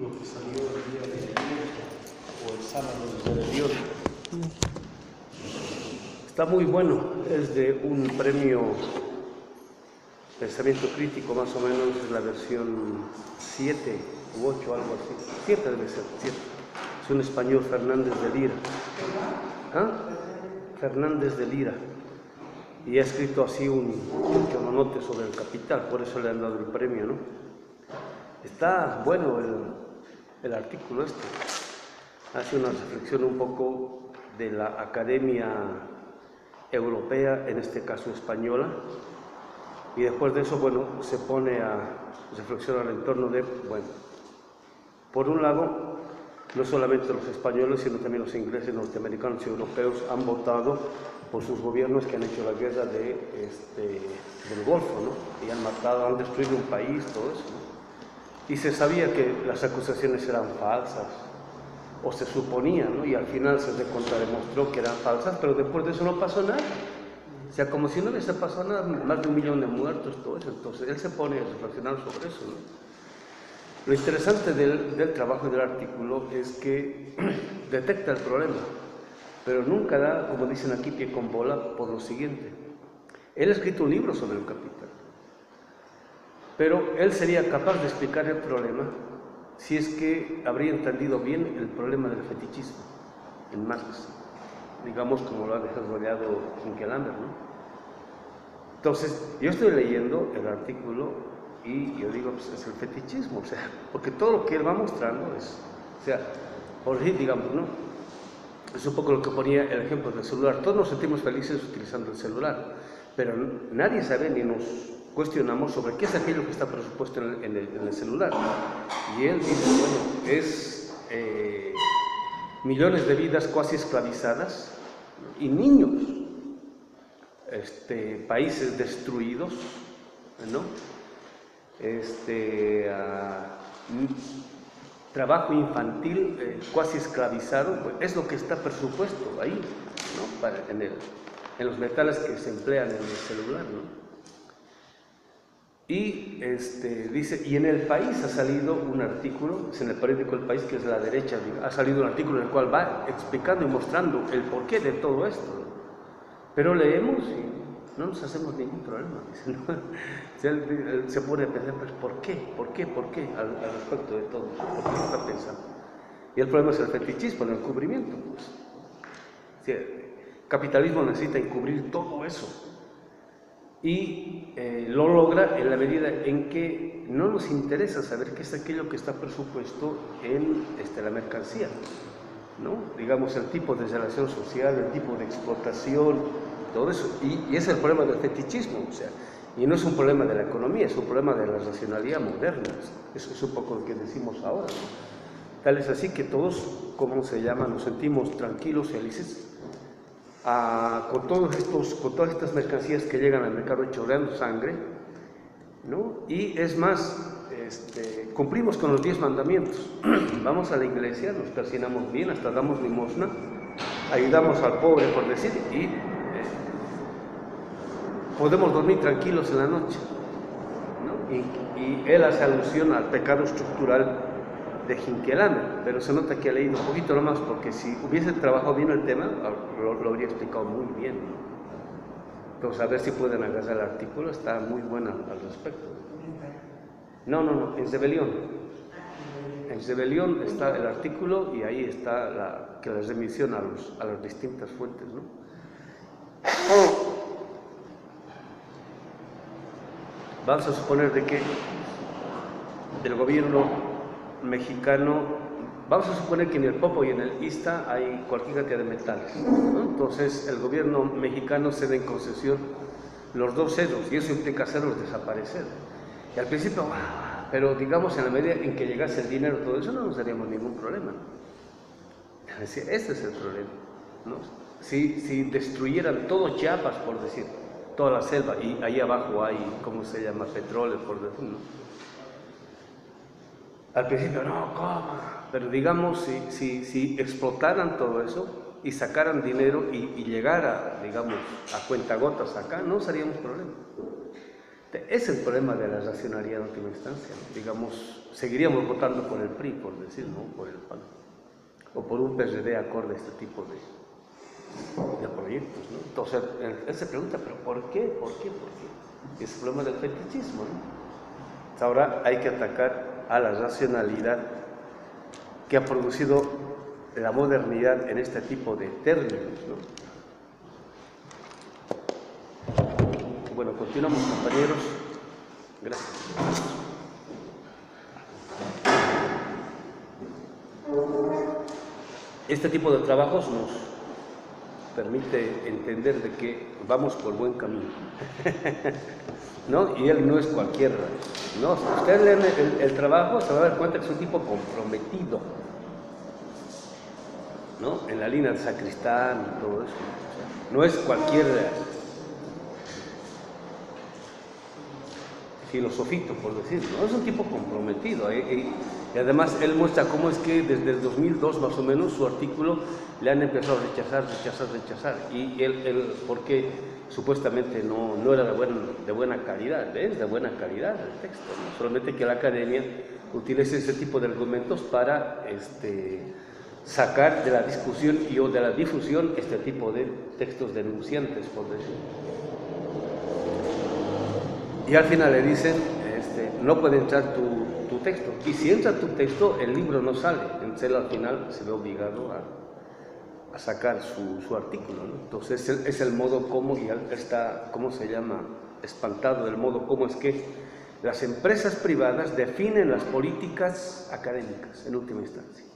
Lo que salió el día de ayer o el sábado desde el Dios. Está muy bueno, es de un premio Pensamiento Crítico, más o menos, es la versión 7 u 8, algo así. 7 debe ser, 7. Es un español, Fernández de Lira. ¿Ah? Fernández de Lira. Y ha escrito así un chononote sobre el capital, por eso le han dado el premio, ¿no? Está bueno el artículo este. Hace una reflexión un poco de la Academia Europea, en este caso española, y después de eso, bueno, se pone a reflexionar en torno de, bueno, por un lado, no solamente los españoles, sino también los ingleses, norteamericanos y europeos han votado por sus gobiernos que han hecho la guerra del Golfo, ¿no? Y han matado, han destruido un país, todo eso, ¿no? Y se sabía que las acusaciones eran falsas, o se suponía, ¿no? Y al final se contrademostró que eran falsas, pero después de eso no pasó nada. O sea, como si no hubiese pasado nada, más de 1 millón de muertos, todo eso. Entonces él se pone a reflexionar sobre eso, ¿no? Lo interesante del trabajo y del artículo es que detecta el problema, pero nunca da, como dicen aquí, pie con bola por lo siguiente. Él ha escrito un libro sobre el capital, pero él sería capaz de explicar el problema si es que habría entendido bien el problema del fetichismo en Marx, digamos como lo ha desarrollado Hinkelammer, ¿no? Entonces, yo estoy leyendo el artículo y yo digo, pues es el fetichismo, o sea, porque todo lo que él va mostrando es, o sea, por decir, digamos, ¿no? Es un poco lo que ponía el ejemplo del celular. Todos nos sentimos felices utilizando el celular, pero nadie sabe ni nos cuestionamos sobre qué es aquello que está presupuesto en el celular. Y él dice, bueno, es millones de vidas casi esclavizadas y niños, países destruidos, ¿no? Trabajo infantil casi esclavizado, pues es lo que está presupuesto ahí, ¿no? En los metales que se emplean en el celular, ¿no? Y dice, y en El País ha salido un artículo, es en el periódico El País, que es de la derecha, ha salido un artículo en el cual va explicando y mostrando el porqué de todo esto, ¿no? Pero leemos y no nos hacemos ningún problema, dice, ¿no? Se pone a pensar, pues, ¿por qué al respecto de todo eso? ¿Por qué está pensando? Y el problema es el fetichismo, el encubrimiento, pues. O sea, el capitalismo necesita encubrir todo eso. Y lo logra en la medida en que no nos interesa saber qué es aquello que está presupuesto en la mercancía, ¿no? Digamos, el tipo de relación social, el tipo de explotación, todo eso. Y es el problema del fetichismo, o sea, y no es un problema de la economía, es un problema de la racionalidad moderna. Eso es un poco lo que decimos ahora, ¿no? Tal es así que todos, ¿cómo se llama?, nos sentimos tranquilos, felices, con todas estas mercancías que llegan al mercado chorreando sangre, ¿no? Y es más, cumplimos con los 10 mandamientos. Vamos a la iglesia, nos persinamos bien, hasta damos limosna, ayudamos al pobre, por decir, y podemos dormir tranquilos en la noche, ¿no? Y él hace alusión al pecado estructural de Hinkelammer, pero se nota que ha leído un poquito nomás, porque si hubiese trabajado bien el tema, lo habría explicado muy bien, ¿no? Entonces, a ver si pueden agarrar el artículo, está muy bueno al respecto. No, en Rebelión. En Rebelión está el artículo y ahí está la remisión a las distintas fuentes, ¿no? Vamos a suponer de que el gobierno mexicano, vamos a suponer que en el Popo y en el Ista hay cualquier cantidad de metales, ¿no? Entonces el gobierno mexicano cede en concesión los 2 ceros y eso implica hacerlos desaparecer. Y al principio, pero digamos en la medida en que llegase el dinero, todo eso, no nos daríamos ningún problema, ¿no? Ese es el problema, ¿no? Si destruyeran todo Chiapas, por decir, toda la selva, y ahí abajo hay, ¿cómo se llama?, petróleo, por decir, ¿no? Al principio, no, ¿cómo? Pero digamos, si explotaran todo eso y sacaran dinero y llegara, digamos, a cuentagotas acá, no seríamos problema. Es el problema de la racionalidad en última instancia, ¿no? Digamos, seguiríamos votando por el PRI, por decir, ¿no? Por el PAN, o por un PRD acorde a este tipo de proyectos, ¿no? Entonces, él se pregunta, ¿pero por qué? ¿Por qué? ¿Por qué? Es el problema del fetichismo, ¿no? Ahora hay que atacar a la racionalidad que ha producido la modernidad en este tipo de términos, ¿no? Bueno, continuamos, compañeros. Gracias. Este tipo de trabajos nos permite entender de que vamos por buen camino, ¿no? Y él no es cualquiera, ¿no? Si usted lee el trabajo, se va a dar cuenta que es un tipo comprometido, ¿no? En la línea de sacristán y todo eso, ¿no? O sea, no es cualquier filosofito, por decirlo, ¿no? Es un tipo comprometido, y además él muestra cómo es que desde el 2002 más o menos su artículo le han empezado a rechazar, y él porque supuestamente no era de buena calidad, es de buena calidad el texto, ¿no? Solamente que la academia utiliza ese tipo de argumentos para sacar de la discusión o de la difusión este tipo de textos denunciantes, por decirlo. Y al final le dicen, no puede entrar tu texto. Y si entra tu texto, el libro no sale. Entonces él al final se ve obligado a sacar su artículo, ¿no? Entonces es el modo como, y él está, ¿cómo se llama?, espantado del modo como es que las empresas privadas definen las políticas académicas, en última instancia.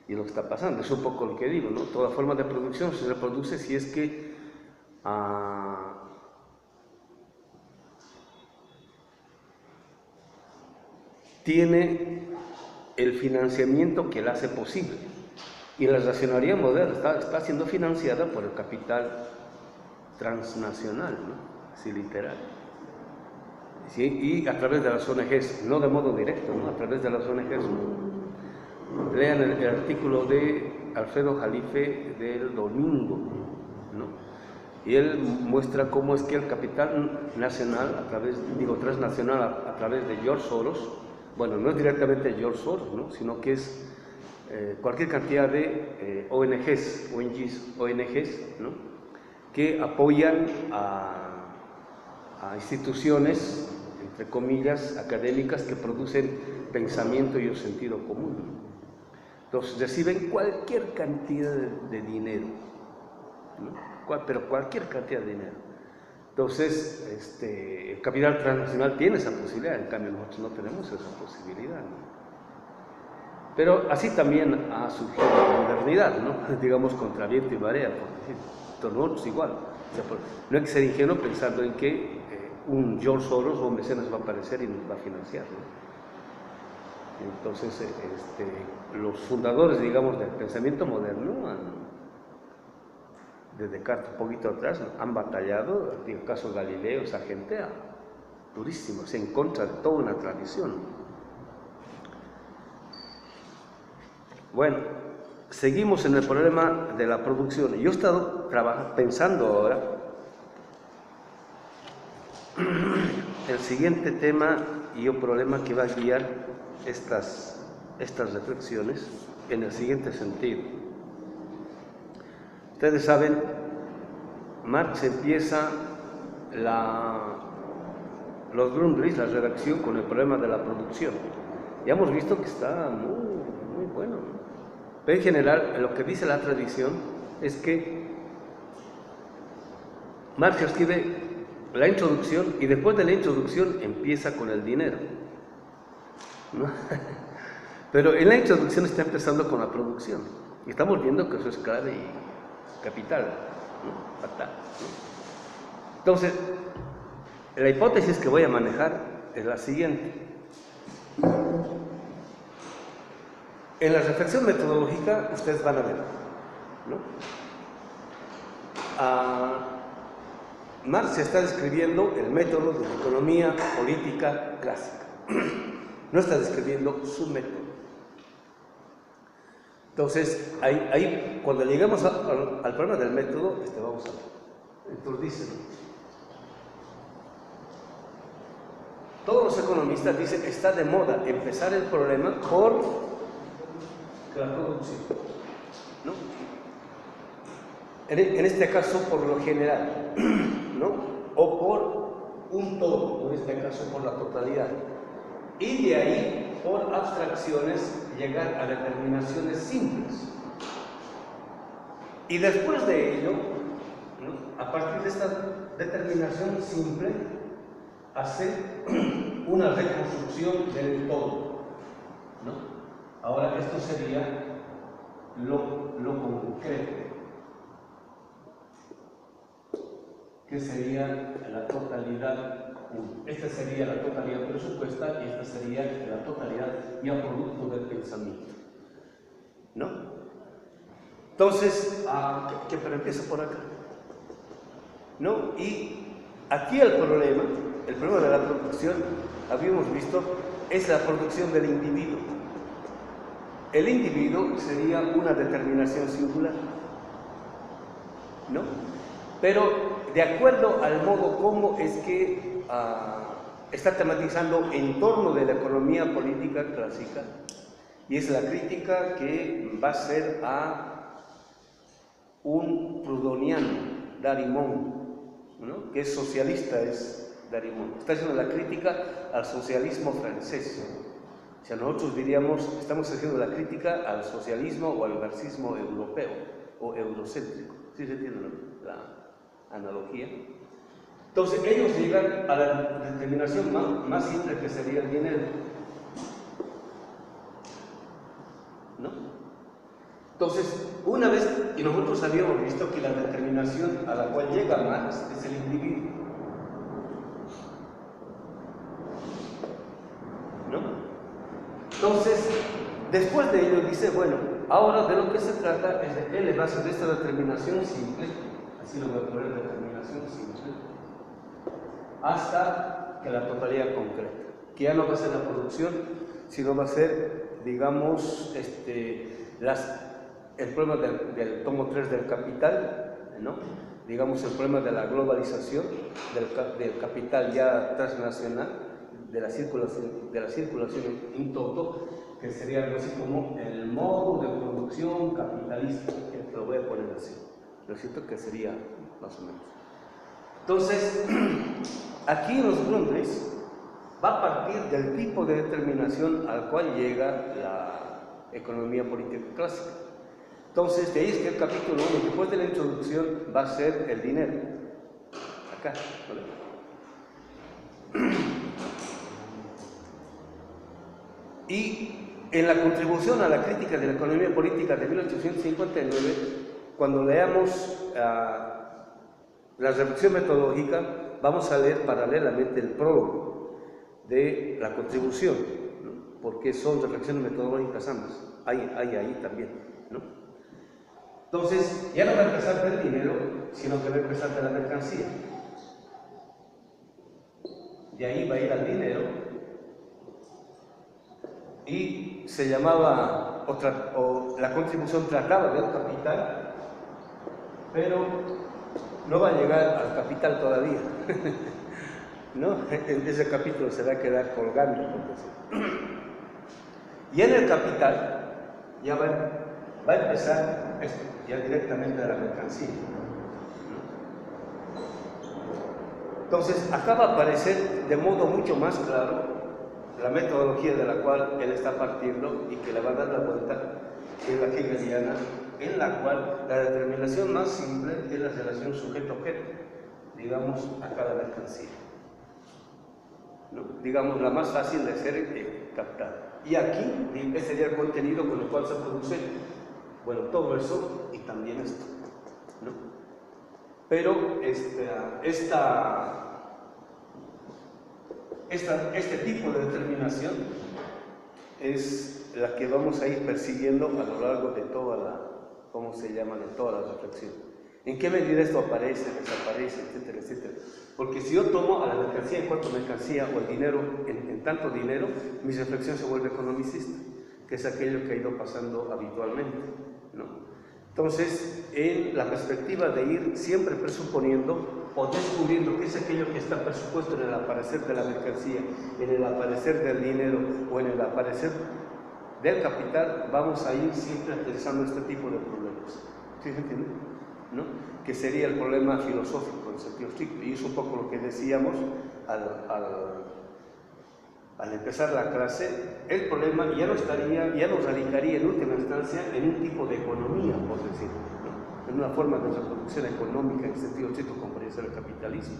Y lo que está pasando, es un poco lo que digo, ¿no? Toda forma de producción se reproduce si es que tiene el financiamiento que la hace posible. Y la racionalidad moderna está siendo financiada por el capital transnacional, ¿no? Así literal. ¿Sí? Y a través de las ONGs, no de modo directo, ¿no? A través de las ONGs. ¿No? Lean el artículo de Alfredo Jalife del domingo, ¿no? Y él muestra cómo es que el capital nacional, transnacional, a través de George Soros, bueno, no es directamente George Soros, ¿no? Sino que es cualquier cantidad de ONGs, ¿no? Que apoyan a instituciones, entre comillas, académicas que producen pensamiento y un sentido común, ¿no? Entonces reciben cualquier cantidad de dinero, ¿no? Pero cualquier cantidad de dinero. Entonces, el capital transnacional tiene esa posibilidad, en cambio nosotros no tenemos esa posibilidad, ¿no? Pero así también ha surgido la modernidad, ¿no? Digamos, contra viento y marea, por decir. Entonces nosotros igual. O sea, no hay que ser ingenuo pensando en que un George Soros o un mecenas va a aparecer y nos va a financiar, ¿no? Entonces, los fundadores, digamos, del pensamiento moderno, desde Descartes un poquito atrás, han batallado, en el caso de Galileo, esa gente durísimo, en contra de toda una tradición. Bueno, seguimos en el problema de la producción. Yo he estado pensando ahora el siguiente tema y el problema que va a guiar estas reflexiones en el siguiente sentido. Ustedes saben, Marx empieza los Grundrisse, la redacción, con el problema de la producción. Ya hemos visto que está muy bueno, ¿no? Pero en general, lo que dice la tradición es que Marx escribe la introducción y después de la introducción empieza con el dinero, ¿no? Pero en la introducción está empezando con la producción. Y estamos viendo que eso es clave y capital, ¿no? Fatal, ¿no? Entonces, la hipótesis que voy a manejar es la siguiente. En la reflexión metodológica ustedes van a ver, ¿no? Marx está describiendo el método de la economía política clásica. No está describiendo su método. Entonces, ahí cuando lleguemos al problema del método, vamos a ver. Entonces dice, todos los economistas dicen que está de moda empezar el problema por la producción, ¿no? En este caso por lo general, ¿no? O por un todo, en este caso por la totalidad. Y de ahí, por abstracciones, llegar a determinaciones simples. Y después de ello, ¿no? A partir de esta determinación simple, hacer una reconstrucción del todo, ¿no? Ahora, esto sería lo concreto, que sería la totalidad. Esta sería la totalidad presupuestal y esta sería la totalidad ya producto del pensamiento, ¿no? Entonces, pero empieza por acá, ¿no? Y aquí el problema de la producción, habíamos visto, es la producción del individuo. El individuo sería una determinación singular, ¿no? Pero de acuerdo al modo como es que está tematizando en torno de la economía política clásica, y es la crítica que va a ser a un proudhoniano, Darimon, ¿no? Que es socialista, es Darimon. Está haciendo la crítica al socialismo francés. O sea, nosotros diríamos, estamos haciendo la crítica al socialismo o al marxismo europeo o eurocéntrico. ¿Sí se entiende la analogía? Entonces ellos llegan a la determinación más simple, que sería el dinero, ¿no? Entonces, una vez, y nosotros habíamos visto que la determinación a la cual llega Marx es el individuo, ¿no? Entonces, después de ello dice, bueno, ahora de lo que se trata es de elevarse de esta determinación simple, así lo voy a poner, determinación simple, hasta que la totalidad concreta, que ya no va a ser la producción, sino va a ser, digamos, el problema del tomo 3 del Capital, ¿no? Digamos, el problema de la globalización, del capital ya transnacional, de la circulación in toto, que sería algo así como el modo de producción capitalista, que lo voy a poner así, lo siento que sería más o menos. Entonces, aquí en los Grundrisse va a partir del tipo de determinación al cual llega la economía política clásica. Entonces, de ahí es que el capítulo 1, después de la introducción, va a ser el dinero. Acá, ¿vale? Y en la contribución a la crítica de la economía política de 1859, cuando leamos la reflexión metodológica, vamos a leer paralelamente el prólogo de la contribución, ¿no? Porque son reflexiones metodológicas ambas, hay ahí también, ¿no? Entonces, ya no va a empezar del dinero, sino que va a empezar de la mercancía. De ahí va a ir al dinero, y se llamaba, la contribución trataba del capital, pero no va a llegar al capital todavía, ¿no? En ese capítulo se va a quedar colgando. Y en el capital ya va a empezar esto, ya directamente de la mercancía, ¿no? Entonces, acá va a aparecer de modo mucho más claro la metodología de la cual él está partiendo y que le va a dar la vuelta, que es la hegeliana, en la cual la determinación más simple es la relación sujeto-objeto, digamos, acá la mercancía, ¿no? Digamos, la más fácil de ser captada. Y aquí, ese sería el contenido con el cual se produce, bueno, todo eso y también esto, ¿no? Pero este tipo de determinación es la que vamos a ir persiguiendo a lo largo de toda la, ¿cómo se llama?, de toda la reflexión. ¿En qué medida esto aparece, desaparece, etcétera, etcétera? Porque si yo tomo a la mercancía en cuanto mercancía o el dinero en tanto dinero, mi reflexión se vuelve economicista, que es aquello que ha ido pasando habitualmente, ¿no? Entonces, en la perspectiva de ir siempre presuponiendo o descubriendo qué es aquello que está presupuesto en el aparecer de la mercancía, en el aparecer del dinero o en el aparecer del capital, vamos a ir siempre aterrizando este tipo de problemas. ¿Sí se entiende? ¿No? Que sería el problema filosófico en sentido estricto, y es un poco lo que decíamos al empezar la clase. El problema ya no radicaría en última instancia en un tipo de economía, por decirlo, ¿no? En una forma de reproducción económica en sentido estricto como podría ser el capitalismo.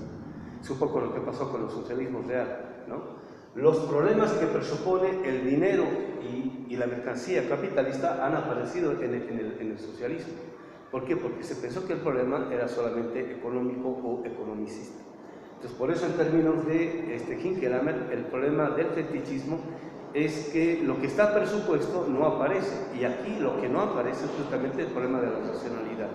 Es un poco lo que pasó con el socialismo real, ¿no? Los problemas que presupone el dinero y la mercancía capitalista han aparecido en el socialismo. ¿Por qué? Porque se pensó que el problema era solamente económico o economicista. Entonces, por eso en términos de Hinkelamer, el problema del fetichismo es que lo que está presupuesto no aparece, y aquí lo que no aparece es justamente el problema de la racionalidad.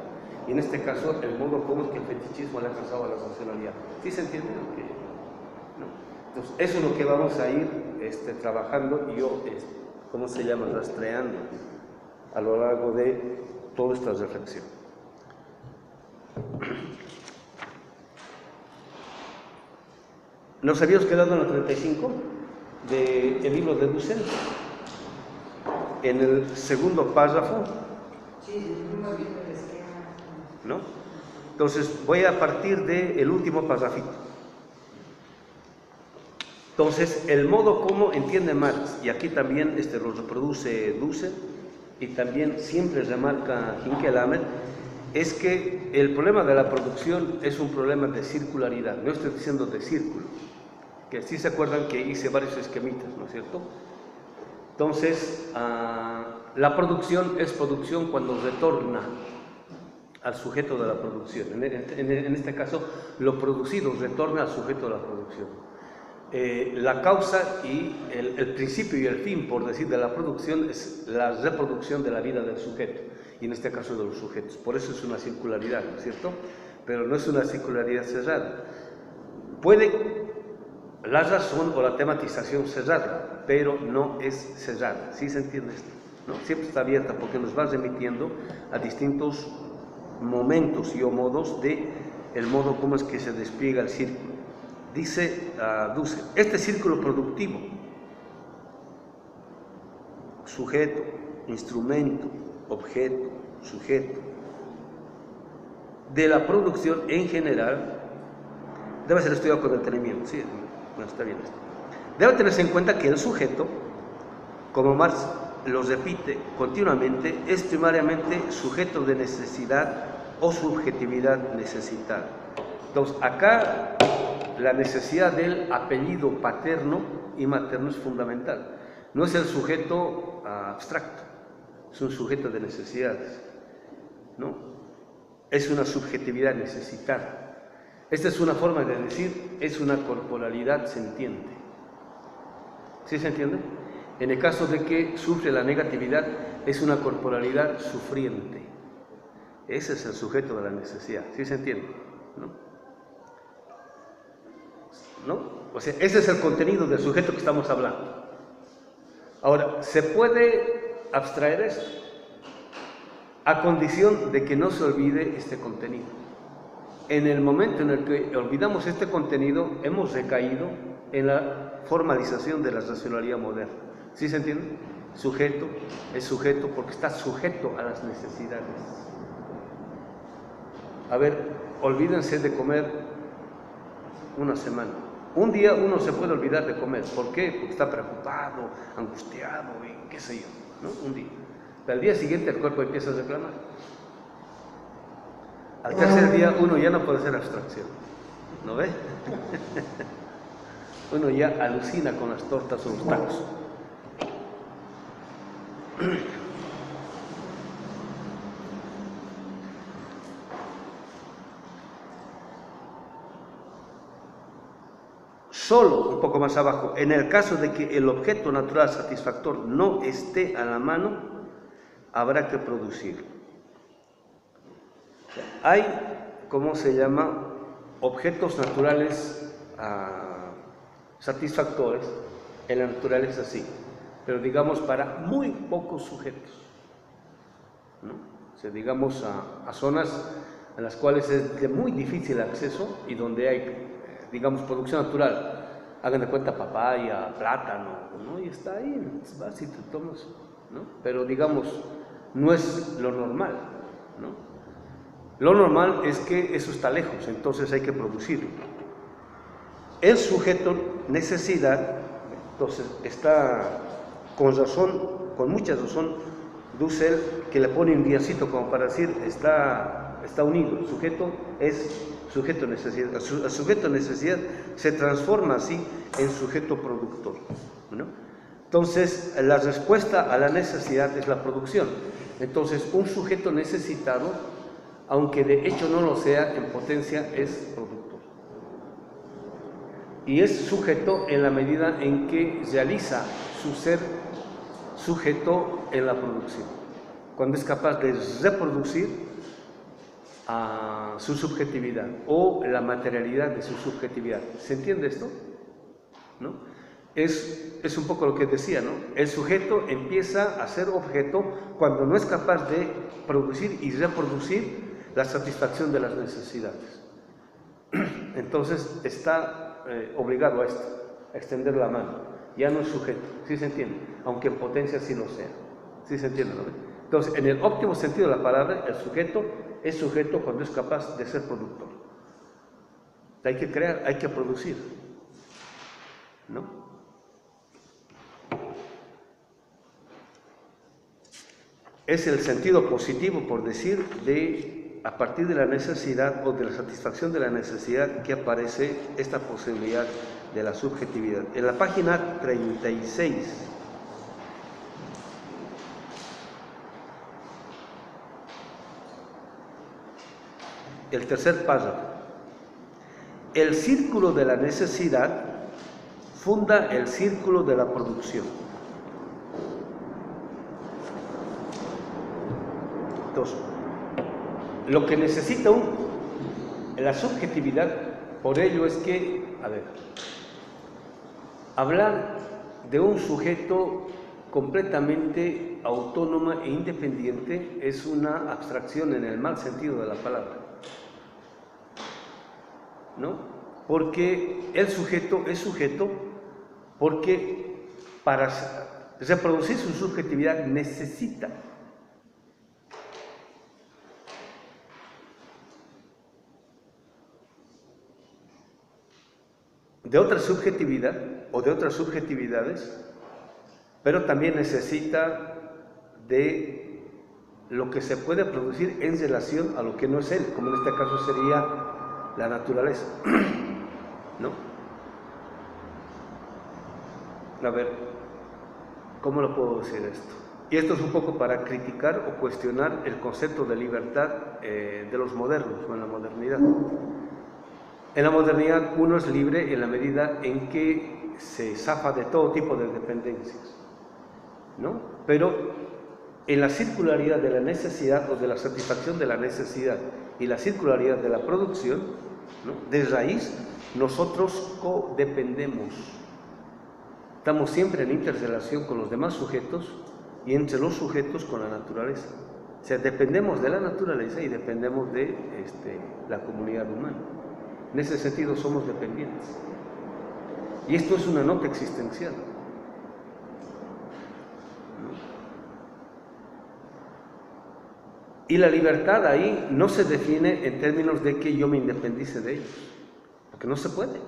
Y en este caso, el modo como es que el fetichismo le ha alcanzado a la racionalidad. ¿Sí se entiende lo que...? ¿No? Entonces, eso es lo que vamos a ir trabajando y yo, ¿cómo se llama?, rastreando a lo largo de toda esta reflexión. Nos habíamos quedado en la 35 del libro de Dussel, en el segundo párrafo, ¿no? Entonces voy a partir del último párrafito. Entonces, el modo como entiende Marx, y aquí también lo reproduce Dussel, y también siempre remarca Hinkelamer, es que el problema de la producción es un problema de circularidad. No estoy diciendo de círculo, que sí se acuerdan que hice varios esquemitas, ¿no es cierto? Entonces, la producción es producción cuando retorna al sujeto de la producción. En este caso, lo producido retorna al sujeto de la producción. La causa y el principio y el fin, por decir, de la producción es la reproducción de la vida del sujeto, y en este caso de los sujetos. Por eso es una circularidad, ¿no es cierto? Pero no es una circularidad cerrada. Puede la razón o la tematización cerrarla, pero no es cerrada. ¿Sí se entiende esto? ¿No? Siempre está abierta porque nos va remitiendo a distintos momentos y o modos de el modo como es que se despliega el círculo. Dice Dussel, este círculo productivo, sujeto, instrumento, objeto, sujeto, de la producción en general, debe ser estudiado con detenimiento. Sí, no está bien esto. Debe tenerse en cuenta que el sujeto, como Marx lo repite continuamente, es primariamente sujeto de necesidad o subjetividad necesitada. Entonces, acá la necesidad del apellido paterno y materno es fundamental. No es el sujeto abstracto, es un sujeto de necesidades, ¿no? Es una subjetividad necesitada. Esta es una forma de decir, es una corporalidad sentiente. ¿Sí se entiende? En el caso de que sufre la negatividad, es una corporalidad sufriente. Ese es el sujeto de la necesidad. ¿Sí se entiende? ¿No? O sea, ese es el contenido del sujeto que estamos hablando. Ahora, ¿se puede abstraer esto? A condición de que no se olvide este contenido. En el momento en el que olvidamos este contenido, hemos recaído en la formalización de la racionalidad moderna. ¿Sí se entiende? Sujeto es sujeto porque está sujeto a las necesidades. A ver, olvídense de comer una semana. Un día uno se puede olvidar de comer. ¿Por qué? Porque está preocupado, angustiado y qué sé yo, ¿no? Un día. Pero al día siguiente el cuerpo empieza a reclamar. Al tercer día uno ya no puede hacer abstracción. ¿No ve? Uno ya alucina con las tortas o los tacos. Solo, un poco más abajo, en el caso de que el objeto natural satisfactor no esté a la mano, habrá que producirlo. Hay, ¿cómo se llama?, objetos naturales satisfactores en la naturaleza, sí, pero digamos para muy pocos sujetos, ¿no? O sea, digamos a zonas en las cuales es de muy difícil acceso y donde hay, digamos, producción natural. Hagan de cuenta papaya, plátano, ¿no? Y está ahí, vas y te tomas, ¿no? Pero digamos, no es lo normal, ¿no? Lo normal es que eso está lejos, entonces hay que producirlo. El sujeto necesidad, entonces está con razón, con mucha razón, Dussel, que le pone un guiacito como para decir, está unido. El sujeto es sujeto necesidad. El sujeto necesidad se transforma así en sujeto productor, ¿no? Entonces, la respuesta a la necesidad es la producción. Entonces, un sujeto necesitado, aunque de hecho no lo sea, en potencia es productor. Y es sujeto en la medida en que realiza su ser sujeto en la producción, cuando es capaz de reproducir a su subjetividad o la materialidad de su subjetividad. ¿Se entiende esto? ¿No? Es un poco lo que decía, ¿no? El sujeto empieza a ser objeto cuando no es capaz de producir y reproducir la satisfacción de las necesidades. Entonces está obligado a esto, a extender la mano. Ya no es sujeto, ¿sí se entiende? Aunque en potencia sí lo sea. ¿Sí se entiende? ¿No? Entonces, en el óptimo sentido de la palabra, el sujeto es sujeto cuando es capaz de ser productor. Hay que crear, hay que producir, ¿no? Es el sentido positivo, por decir, de a partir de la necesidad o de la satisfacción de la necesidad que aparece esta posibilidad de la subjetividad. En la página 36, el tercer párrafo, el círculo de la necesidad funda el círculo de la producción. Entonces, lo que necesita la subjetividad, por ello es que, hablar de un sujeto completamente autónoma e independiente es una abstracción en el mal sentido de la palabra, ¿no? Porque el sujeto es sujeto porque para reproducir su subjetividad necesita de otra subjetividad o de otras subjetividades, pero también necesita de lo que se puede producir en relación a lo que no es él, como en este caso sería la naturaleza, ¿no? A ver, ¿cómo lo puedo decir esto? Y esto es un poco para criticar o cuestionar el concepto de libertad de los modernos o en la modernidad. En la modernidad uno es libre en la medida en que se zafa de todo tipo de dependencias, ¿no? Pero en la circularidad de la necesidad o de la satisfacción de la necesidad y la circularidad de la producción, ¿no? De raíz, nosotros codependemos. Estamos siempre en interrelación con los demás sujetos y entre los sujetos con la naturaleza. O sea, dependemos de la naturaleza y dependemos de la comunidad humana. En ese sentido somos dependientes. Y esto es una nota existencial. Y la libertad ahí no se define en términos de que yo me independice de ellos, porque no se puede.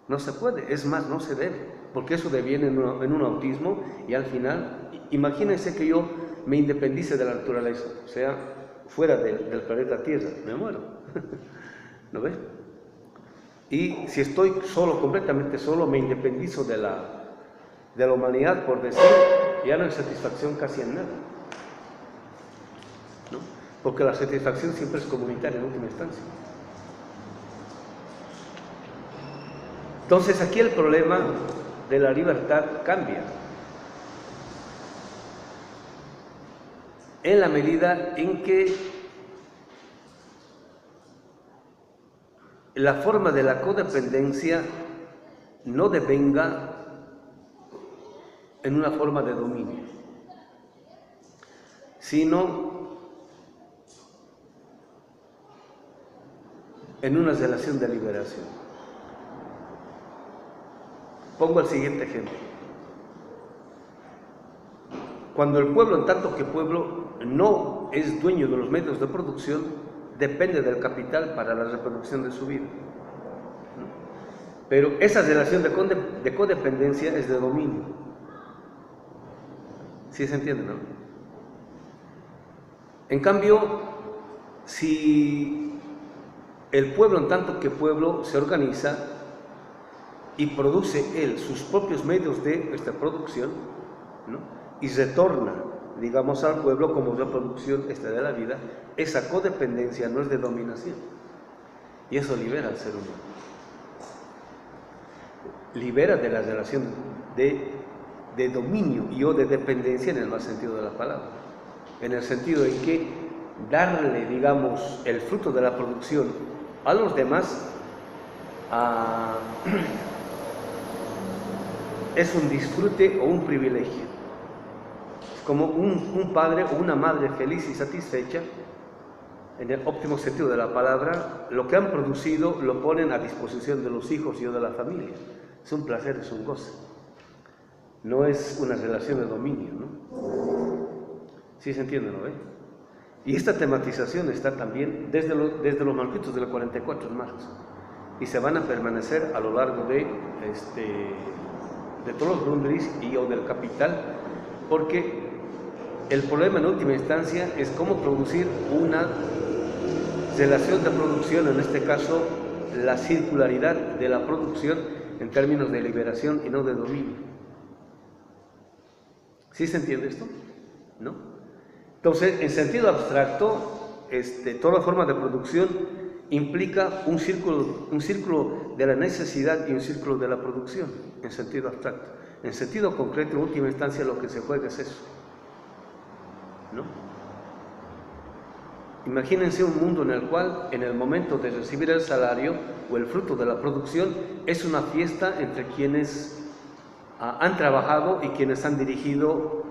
No se puede, es más, no se debe, porque eso deviene en un autismo y al final, imagínense que yo me independice de la naturaleza, o sea, fuera del planeta Tierra, me muero. ¿No ves? Y si estoy solo, completamente solo, me independizo de la humanidad, por decir, ya no hay satisfacción casi en nada, ¿no? Porque la satisfacción siempre es comunitaria en última instancia. Entonces aquí el problema de la libertad cambia en la medida en que la forma de la codependencia no devenga en una forma de dominio, sino en una relación de liberación. Pongo el siguiente ejemplo. Cuando el pueblo, en tanto que pueblo, no es dueño de los medios de producción, depende del capital para la reproducción de su vida. Pero esa relación de codependencia es de dominio. ¿Sí se entiende, no? En cambio, si el pueblo, en tanto que pueblo, se organiza y produce él sus propios medios de esta producción, ¿no? Y retorna, digamos, al pueblo como reproducción de la vida, esa codependencia no es de dominación. Y eso libera al ser humano. Libera de la relación de dominio y o de dependencia en el más sentido de la palabra. En el sentido en que darle, digamos, el fruto de la producción a los demás es un disfrute o un privilegio. Es como un padre o una madre feliz y satisfecha, en el óptimo sentido de la palabra, lo que han producido lo ponen a disposición de los hijos y o de la familia. Es un placer, es un goce. No es una relación de dominio, ¿no? ¿Sí se entiende, no? Y esta tematización está también desde los manuscritos del 44 en Marx, y se van a permanecer a lo largo de todos los Grundrisse y o del Capital, porque el problema en última instancia es cómo producir una relación de producción, en este caso la circularidad de la producción en términos de liberación y no de dominio. ¿Sí se entiende esto? ¿No? Entonces, en sentido abstracto, toda forma de producción implica un círculo de la necesidad y un círculo de la producción, en sentido abstracto. En sentido concreto, en última instancia, lo que se juega es eso, ¿no? Imagínense un mundo en el cual, en el momento de recibir el salario o el fruto de la producción, es una fiesta entre quienes han trabajado y quienes han dirigido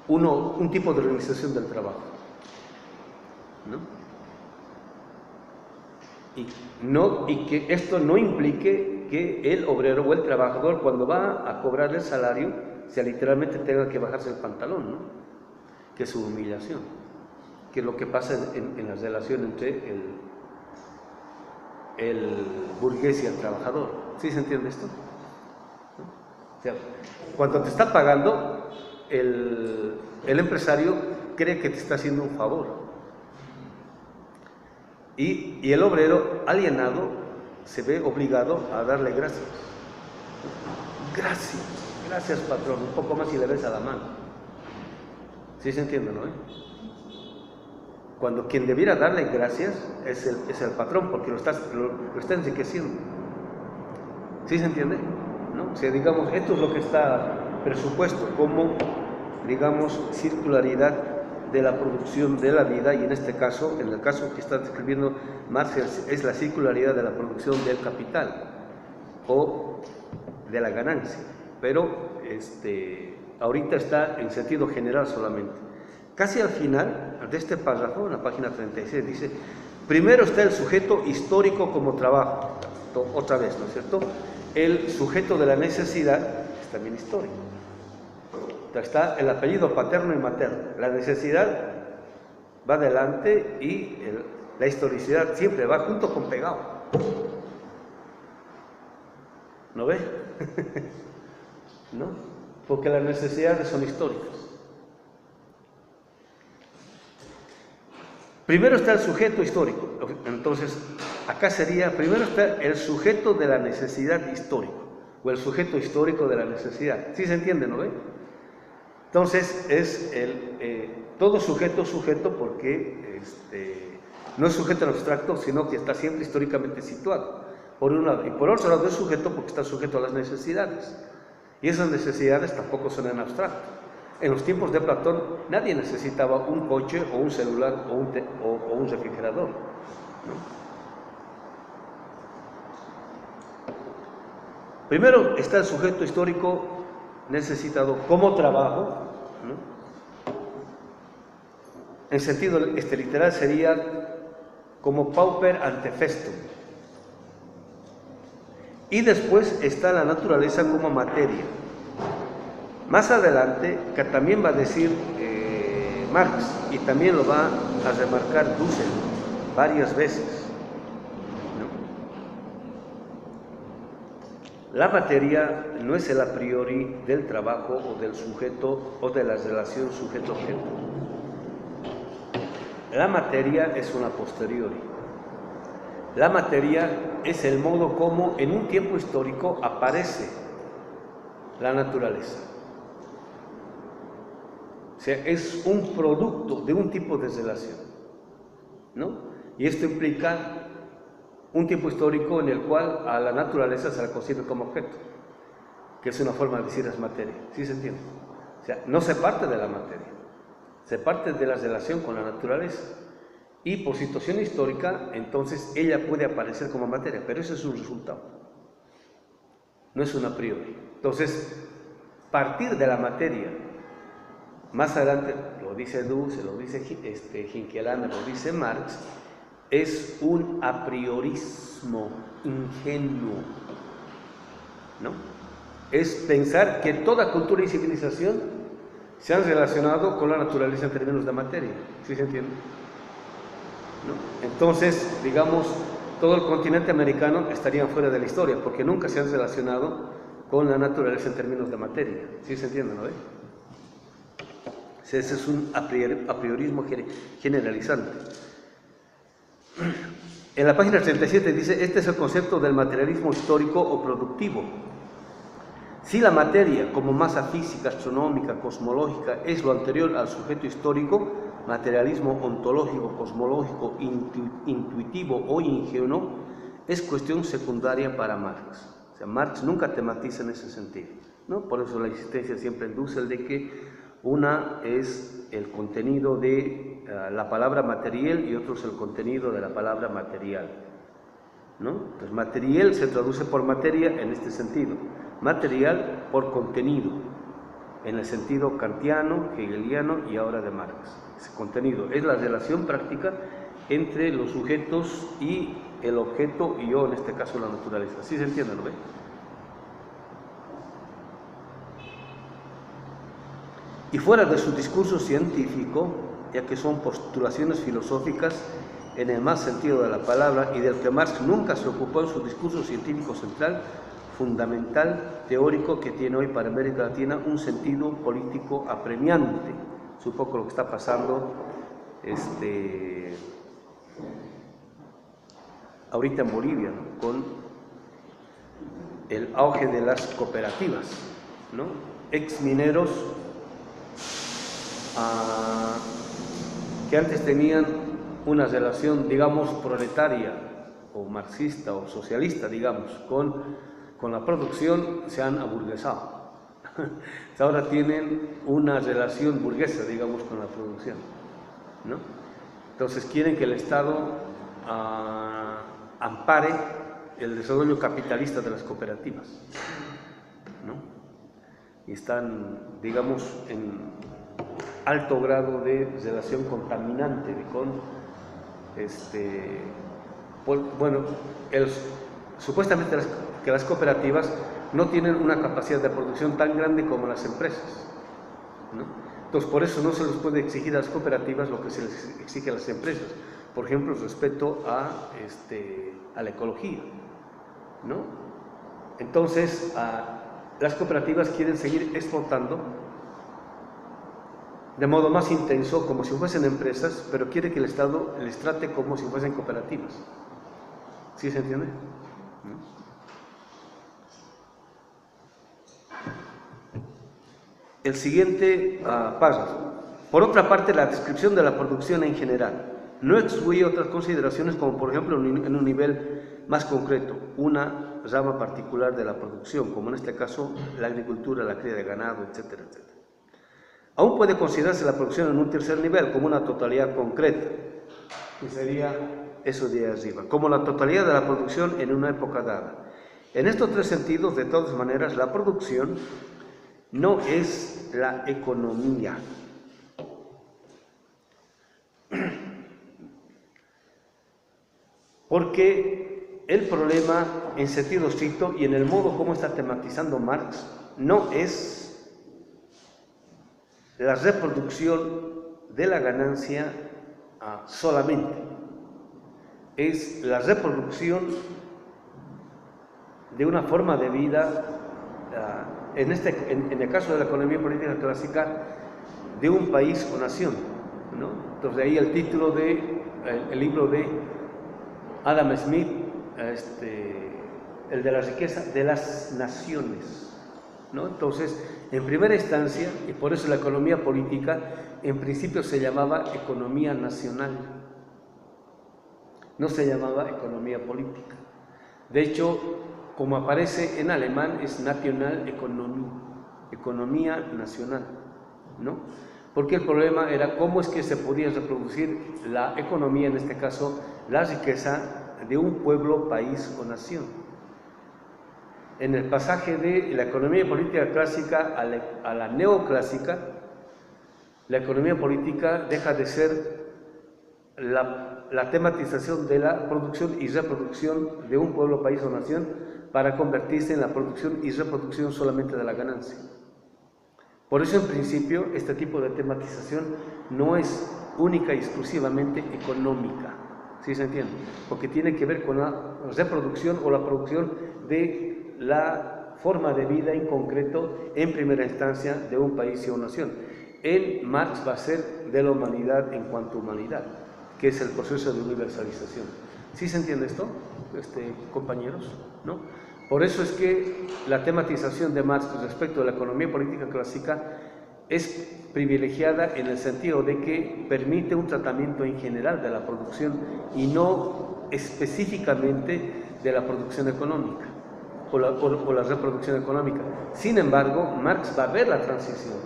un tipo de organización del trabajo, ¿no? Y que esto no implique que el obrero o el trabajador, cuando va a cobrar el salario, sea literalmente tenga que bajarse el pantalón, ¿no? Que es su humillación, que es lo que pasa en la relación entre el burgués y el trabajador. ¿Sí se entiende esto? O sea, cuando te está pagando, el empresario cree que te está haciendo un favor. Y el obrero, alienado, se ve obligado a darle gracias. Gracias patrón, un poco más y le besa la mano. ¿Sí se entiende, no? Cuando quien debiera darle gracias es el patrón, porque lo está enriqueciendo. ¿Sí se entiende? ¿No? O sea, digamos, esto es lo que está presupuesto como, digamos, circularidad de la producción de la vida, y en este caso, en el caso que está describiendo Marx, es la circularidad de la producción del capital o de la ganancia, pero ahorita está en sentido general solamente. Casi al final de este párrafo, en la página 36, dice: primero está el sujeto histórico como trabajo. Otra vez, ¿no es cierto? El sujeto de la necesidad es también histórico. Está el apellido paterno y materno. La necesidad va adelante y la historicidad siempre va junto con pegado. ¿No ve? ¿No? Porque las necesidades son históricas. Primero está el sujeto histórico. Entonces, acá sería, primero está el sujeto de la necesidad histórico, o el sujeto histórico de la necesidad. ¿Sí se entiende, no ve? Entonces, es todo sujeto porque no es sujeto en abstracto, sino que está siempre históricamente situado, por un lado. Y por otro lado es sujeto porque está sujeto a las necesidades. Y esas necesidades tampoco son en abstracto. En los tiempos de Platón nadie necesitaba un coche o un celular o un refrigerador, ¿no? Primero está el sujeto histórico necesitado como trabajo, ¿no? En sentido literal sería como pauper antefestum. Y después está la naturaleza como materia. Más adelante, que también va a decir Marx, y también lo va a remarcar Dussel varias veces, ¿no? La materia no es el a priori del trabajo o del sujeto o de la relación sujeto-objeto. La materia es una posteriori. La materia es el modo como en un tiempo histórico aparece la naturaleza. O sea, es un producto de un tipo de relación, ¿no? Y esto implica un tiempo histórico en el cual a la naturaleza se la concibe como objeto, que es una forma de decir es materia. ¿Sí se entiende? O sea, no se parte de la materia, se parte de la relación con la naturaleza. Y por situación histórica, entonces ella puede aparecer como materia, pero ese es un resultado, no es un a priori. Entonces, partir de la materia, más adelante lo dice Dussel, lo dice Hinkelhammer, lo dice Marx, es un a priorismo ingenuo, ¿no? Es pensar que toda cultura y civilización se han relacionado con la naturaleza en términos de materia. ¿Sí se entiende? ¿No? Entonces, digamos, todo el continente americano estaría fuera de la historia, porque nunca se han relacionado con la naturaleza en términos de materia. ¿Sí se entiende, no? Ese es un a priorismo generalizante. En la página 37 dice, este es el concepto del materialismo histórico o productivo. Si la materia, como masa física, astronómica, cosmológica, es lo anterior al sujeto histórico, materialismo ontológico, cosmológico, intuitivo o ingenuo, es cuestión secundaria para Marx. O sea, Marx nunca tematiza en ese sentido, ¿no? Por eso la insistencia siempre en Dussel de que una es el contenido de la palabra material y otro es el contenido de la palabra material, ¿no? Entonces, material se traduce por materia en este sentido, material por contenido, en el sentido kantiano, hegeliano y ahora de Marx. Ese contenido es la relación práctica entre los sujetos y el objeto, y yo en este caso la naturaleza. ¿Sí se entiende, no ve? Y fuera de su discurso científico, ya que son postulaciones filosóficas en el más sentido de la palabra y del que Marx nunca se ocupó en su discurso científico central, fundamental, teórico, que tiene hoy para América Latina un sentido político apremiante. Es un poco lo que está pasando ahorita en Bolivia, ¿no? Con el auge de las cooperativas, ¿no? Ex mineros que antes tenían una relación, digamos, proletaria o marxista o socialista, digamos, con la producción, se han aburguesado. Ahora tienen una relación burguesa, digamos, con la producción, ¿no? Entonces quieren que el Estado ampare el desarrollo capitalista de las cooperativas, ¿no? Y están, digamos, en alto grado de relación contaminante con bueno, supuestamente que las cooperativas no tienen una capacidad de producción tan grande como las empresas, ¿no? Entonces, por eso no se les puede exigir a las cooperativas lo que se les exige a las empresas, por ejemplo, respecto a la ecología, ¿no? Entonces, las cooperativas quieren seguir exportando de modo más intenso, como si fuesen empresas, pero quiere que el Estado les trate como si fuesen cooperativas. ¿Sí se entiende? El siguiente párrafo. Por otra parte, la descripción de la producción en general no excluye otras consideraciones, como por ejemplo en un nivel más concreto, una rama particular de la producción, como en este caso la agricultura, la cría de ganado, etcétera, etcétera. Aún puede considerarse la producción en un tercer nivel como una totalidad concreta, que sería eso de arriba, como la totalidad de la producción en una época dada. En estos tres sentidos, de todas maneras, la producción no es la economía. porque el problema en sentido estricto y en el modo como está tematizando Marx no es la reproducción de la ganancia solamente, es la reproducción de una forma de vida, en el caso de la economía política clásica, de un país o nación, ¿no? Entonces ahí el título de el libro de Adam Smith, el de la riqueza de las naciones, ¿no? Entonces, en primera instancia, y por eso la economía política en principio se llamaba economía nacional, no se llamaba economía política. De hecho, como aparece en alemán, es Nationalökonomie, economía nacional, ¿no? Porque el problema era cómo es que se podía reproducir la economía, en este caso, la riqueza de un pueblo, país o nación. En el pasaje de la economía política clásica a la neoclásica, la economía política deja de ser la tematización de la producción y reproducción de un pueblo, país o nación para convertirse en la producción y reproducción solamente de la ganancia. Por eso, en principio, este tipo de tematización no es única y exclusivamente económica, ¿sí se entiende? Porque tiene que ver con la reproducción o la producción de la forma de vida en concreto, en primera instancia, de un país y una nación. En Marx va a ser de la humanidad en cuanto a humanidad, que es el proceso de universalización. ¿Sí se entiende esto, compañeros? ¿No? Por eso es que la tematización de Marx respecto a la economía política clásica es privilegiada en el sentido de que permite un tratamiento en general de la producción y no específicamente de la producción económica o la reproducción económica. Sin embargo, Marx va a ver la transición,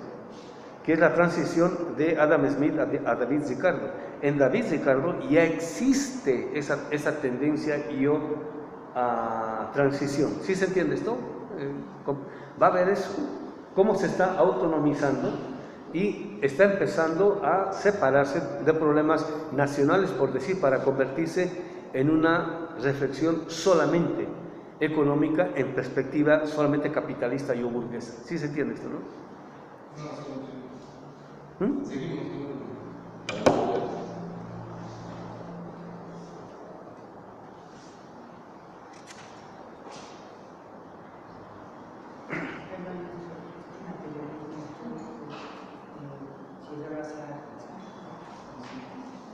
que es la transición de Adam Smith a David Ricardo. En David Ricardo ya existe esa tendencia a transición. ¿Sí se entiende esto? Va a ver eso, cómo se está autonomizando y está empezando a separarse de problemas nacionales, por decir, para convertirse en una reflexión solamente económica, en perspectiva solamente capitalista y o burguesa. ¿Sí se entiende esto, no? Seguimos.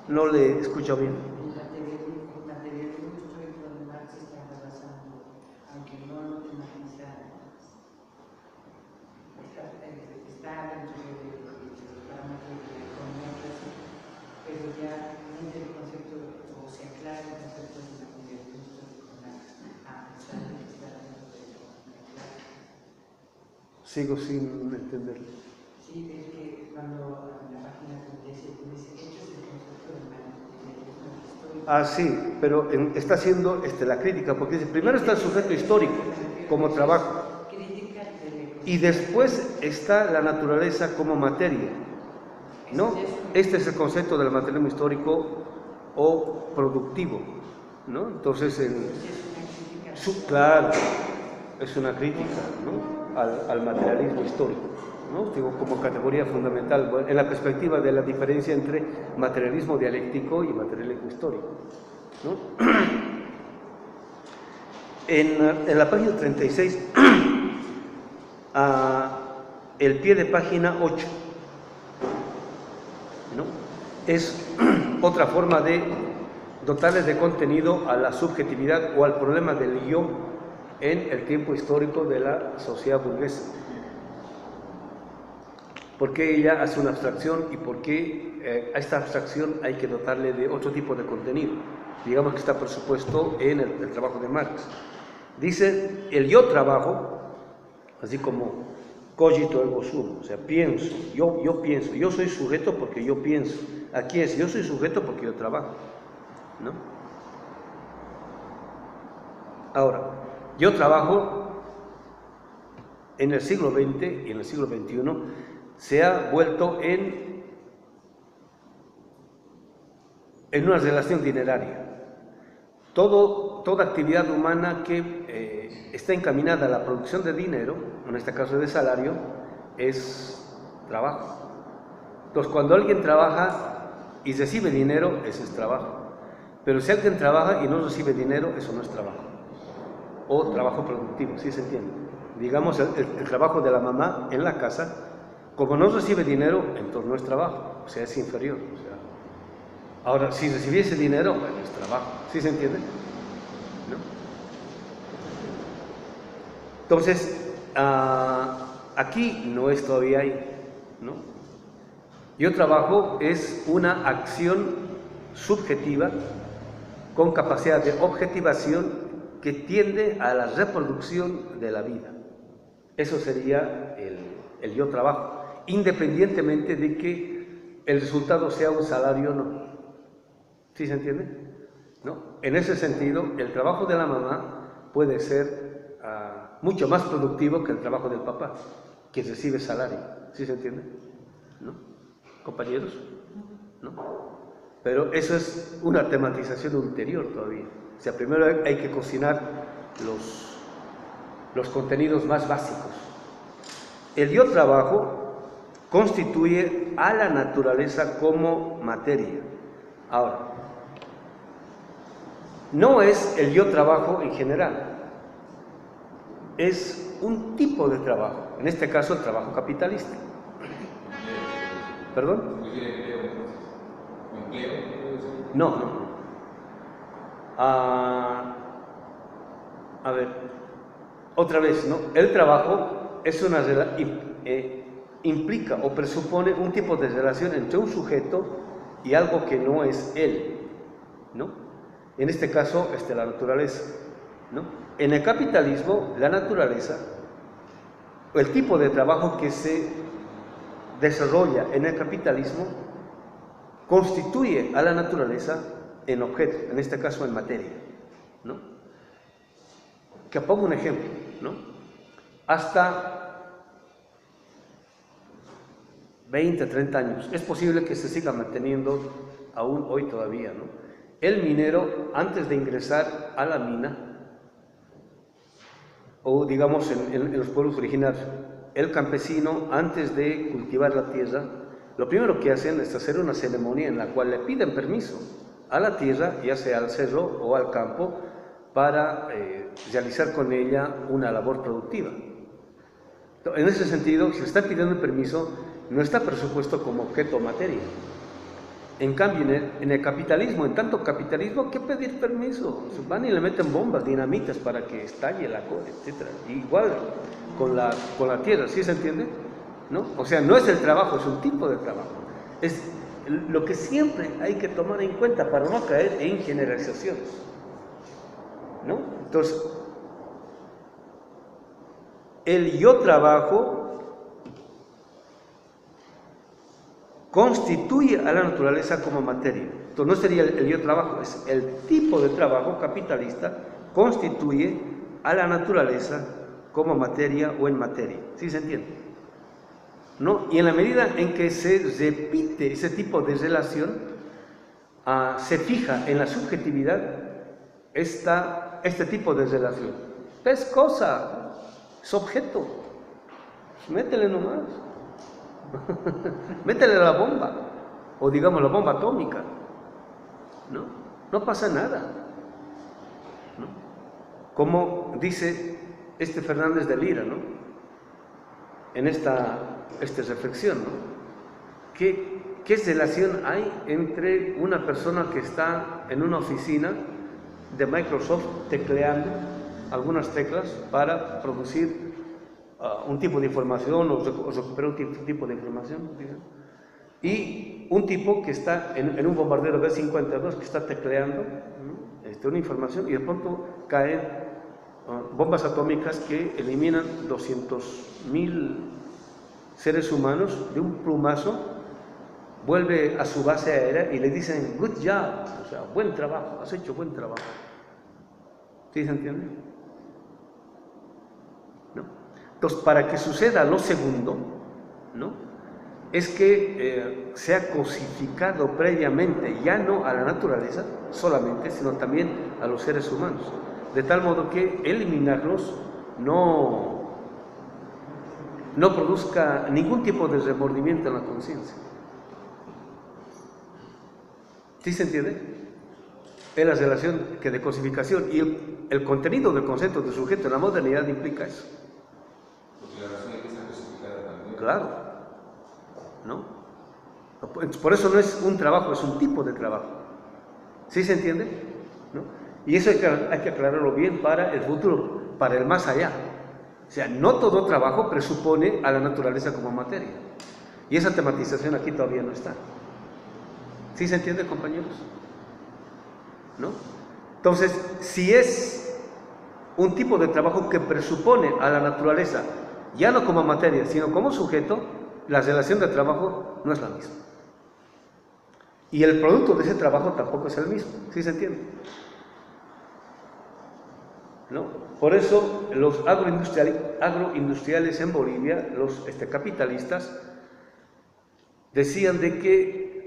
No le escucho bien. El materialismo histórico de Marx está basando, aunque no lo tematiza, está dentro de los parámetros de la economía clásica, pero ya mete el concepto, o se aclara el concepto del materialismo histórico de Marx, a pesar de que está dentro de la economía clásica. Sigo sin entenderlo. Sí, es que cuando en la página 37 dice hechos el concepto del materialismo histórico. Sí, pero está haciendo la crítica, porque dice, primero está el sujeto histórico como trabajo, y después está la naturaleza como materia, ¿no? Este es el concepto del materialismo histórico o productivo, ¿no? Entonces, claro, es una crítica, ¿no? al materialismo histórico, ¿no? Digo, como categoría fundamental, en la perspectiva de la diferencia entre materialismo dialéctico y materialismo histórico, ¿no? En la página 36, el pie de página 8, ¿no? Es otra forma de dotarles de contenido a la subjetividad o al problema del yo en el tiempo histórico de la sociedad burguesa. ¿Por qué ella hace una abstracción y por qué a esta abstracción hay que dotarle de otro tipo de contenido? Digamos que está presupuesto en el trabajo de Marx. Dice, el yo trabajo, así como cogito ergo sum, o sea, pienso, yo pienso, yo soy sujeto porque yo pienso. Aquí es, yo soy sujeto porque yo trabajo, ¿no? Ahora, yo trabajo en el siglo XX y en el siglo XXI se ha vuelto en una relación dineraria. toda actividad humana que está encaminada a la producción de dinero, en este caso de salario, es trabajo. Entonces, cuando alguien trabaja y recibe dinero, eso es trabajo. Pero si alguien trabaja y no recibe dinero, eso no es trabajo. O trabajo productivo, ¿sí se entiende? Digamos, el trabajo de la mamá en la casa, como no recibe dinero, entonces no es trabajo, o sea, es inferior. O sea, ahora, si recibiese dinero, bueno, es trabajo, ¿sí se entiende? ¿No? Entonces, aquí no es todavía ahí, ¿no? Yo trabajo es una acción subjetiva con capacidad de objetivación que tiende a la reproducción de la vida. Eso sería el yo trabajo, independientemente de que el resultado sea un salario o no. ¿Sí se entiende? ¿No? En ese sentido, el trabajo de la mamá puede ser mucho más productivo que el trabajo del papá, que recibe salario. ¿Sí se entiende? ¿No? ¿Compañeros? ¿No? Pero eso es una tematización ulterior todavía. O sea, primero hay que cocinar los contenidos más básicos. El yo trabajo constituye a la naturaleza como materia. Ahora, no es el yo trabajo en general, es un tipo de trabajo, en este caso el trabajo capitalista. ¿Perdón? No. A ver, otra vez, ¿no? El trabajo es implica o presupone un tipo de relación entre un sujeto y algo que no es él, ¿no? En este caso, la naturaleza, ¿no? En el capitalismo, la naturaleza, o el tipo de trabajo que se desarrolla en el capitalismo, constituye a la naturaleza en objeto, en este caso en materia, ¿no? Que pongo un ejemplo, ¿no? Hasta 20, 30 años, es posible que se siga manteniendo aún hoy todavía, ¿no? El minero, antes de ingresar a la mina, o digamos en los pueblos originarios, el campesino, antes de cultivar la tierra, lo primero que hacen es hacer una ceremonia en la cual le piden permiso a la tierra, ya sea al cerro o al campo, para realizar con ella una labor productiva. En ese sentido, si está pidiendo el permiso, no está presupuesto como objeto o materia. En cambio, en el capitalismo, en tanto capitalismo, ¿qué pedir permiso? Van y le meten bombas, dinamitas para que estalle la cosa, etc. Igual con la tierra, ¿sí se entiende? ¿No? O sea, no es el trabajo, es un tipo de trabajo. Es lo que siempre hay que tomar en cuenta para no caer en generalizaciones, ¿no? Entonces, el yo trabajo constituye a la naturaleza como materia. Entonces, no sería el yo trabajo, es el tipo de trabajo capitalista constituye a la naturaleza como materia o en materia. ¿Sí se entiende? ¿No? Y en la medida en que se repite ese tipo de relación, se fija en la subjetividad este tipo de relación. Es cosa, es objeto, métele nomás. Métele la bomba, o digamos la bomba atómica, no pasa nada, ¿no? Como dice Fernández de Lira, ¿no? En esta reflexión, ¿no? ¿Qué relación hay entre una persona que está en una oficina de Microsoft tecleando algunas teclas para producir un tipo de información o recuperar un tipo de información, digamos, y un tipo que está en un bombardero B-52 que está tecleando, ¿no? Una información, y de pronto caen bombas atómicas que eliminan 200.000 seres humanos de un plumazo, vuelve a su base aérea y le dicen good job, o sea, buen trabajo, has hecho buen trabajo. ¿Sí se entiende? ¿No? Entonces, para que suceda lo segundo, ¿no? es que se ha cosificado previamente, ya no a la naturaleza solamente, sino también a los seres humanos, de tal modo que eliminarlos no produzca ningún tipo de remordimiento en la conciencia. ¿Sí se entiende? Es la relación que de cosificación, y el contenido del concepto de sujeto en la modernidad implica eso. Porque la razón es que está cosificada también. Claro, ¿no? Por eso no es un trabajo, es un tipo de trabajo. ¿Sí se entiende? ¿No? Y eso hay que aclararlo bien para el futuro, para el más allá. O sea, no todo trabajo presupone a la naturaleza como materia. Y esa tematización aquí todavía no está. ¿Sí se entiende, compañeros? ¿No? Entonces, si es un tipo de trabajo que presupone a la naturaleza, ya no como materia, sino como sujeto, la relación de trabajo no es la misma. Y el producto de ese trabajo tampoco es el mismo. ¿Sí se entiende? ¿No? Por eso los agroindustriales en Bolivia, los capitalistas, decían de que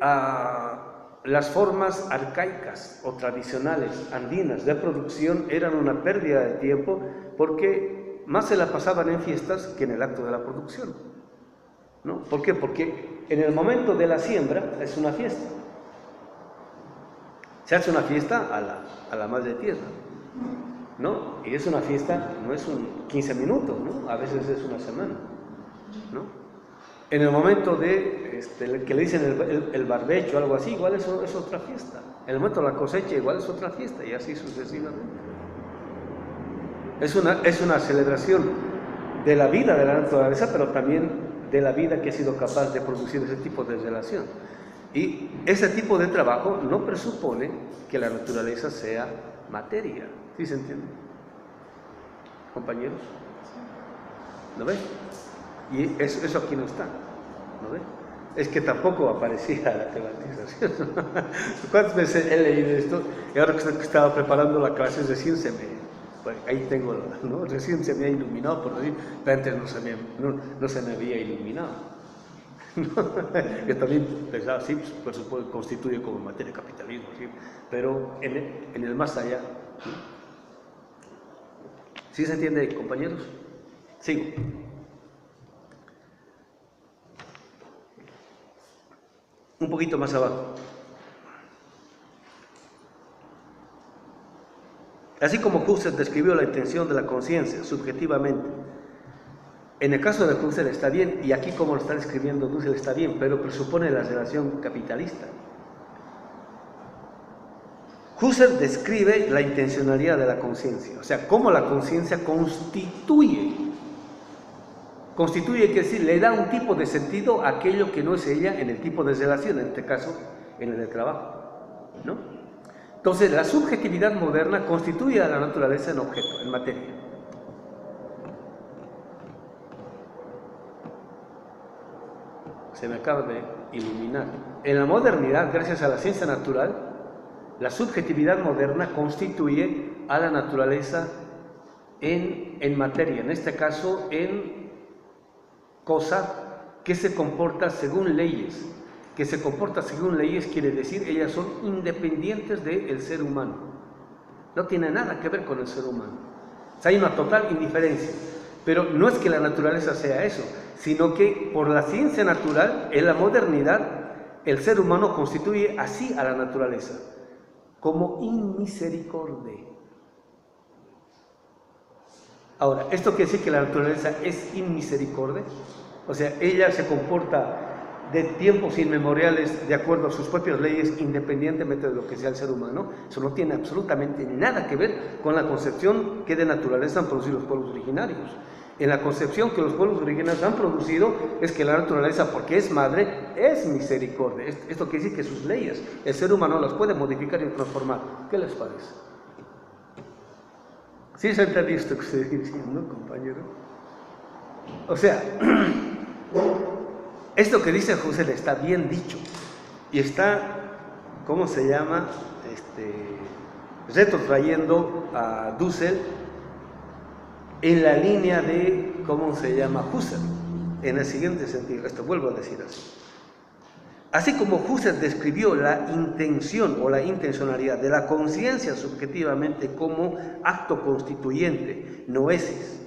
las formas arcaicas o tradicionales andinas de producción eran una pérdida de tiempo, porque más se la pasaban en fiestas que en el acto de la producción, ¿no? ¿Por qué? Porque en el momento de la siembra es una fiesta. Se hace una fiesta a la madre tierra, ¿no? Y es una fiesta, no es 15 minutos, ¿no? A veces es una semana, ¿no? En el momento de que le dicen el barbecho o algo así, igual es otra fiesta. En el momento de la cosecha, igual es otra fiesta, y así sucesivamente. Es una celebración de la vida de la naturaleza, pero también de la vida que ha sido capaz de producir ese tipo de relación. Y ese tipo de trabajo no presupone que la naturaleza sea materia. ¿Sí se entiende? ¿Compañeros? ¿No ven? Y eso aquí no está, ¿no ven? Es que tampoco aparecía la tematización. ¿Cuántas veces he leído esto? Y ahora que estaba preparando la clase, recién ahí tengo, ¿no? Recién se me ha iluminado, por decir, pero antes no se me había iluminado. Yo también pensaba, sí, pues, por supuesto, constituye como materia capitalismo, ¿sí? Pero en el más allá, ¿sí? ¿Sí se entiende, compañeros? Sigo. Un poquito más abajo. Así como Husserl describió la intención de la conciencia subjetivamente, en el caso de Husserl está bien, y aquí como lo está describiendo Husserl está bien, pero presupone la relación capitalista. Husserl describe la intencionalidad de la conciencia, o sea, cómo la conciencia constituye, quiere decir, le da un tipo de sentido a aquello que no es ella en el tipo de relación, en este caso, en el del trabajo, ¿no? Entonces, la subjetividad moderna constituye a la naturaleza en objeto, en materia. Se me acaba de iluminar. En la modernidad, gracias a la ciencia natural, la subjetividad moderna constituye a la naturaleza en materia, en este caso en cosa que se comporta según leyes. Que se comporta según leyes quiere decir, ellas son independientes del ser humano. No tiene nada que ver con el ser humano. O sea, hay una total indiferencia. Pero no es que la naturaleza sea eso, sino que por la ciencia natural, en la modernidad, el ser humano constituye así a la naturaleza, como inmisericordia. Ahora, ¿esto quiere decir que la naturaleza es inmisericordia? O sea, ella se comporta de tiempos inmemoriales de acuerdo a sus propias leyes, independientemente de lo que sea el ser humano. Eso no tiene absolutamente nada que ver con la concepción que de naturaleza han producido los pueblos originarios. En la concepción que los pueblos originarios han producido es que la naturaleza, porque es madre, es misericordia. Esto quiere decir que sus leyes, el ser humano las puede modificar y transformar. ¿Qué les parece? ¿Sí se entendió esto que estoy diciendo, compañero? O sea, esto que dice Husserl está bien dicho y está, ¿cómo se llama? Retrotrayendo a Dussel en la línea de, ¿cómo se llama? Husserl. en el siguiente sentido, esto vuelvo a decir así. Así como Husserl describió la intención o la intencionalidad de la conciencia subjetivamente como acto constituyente, noesis,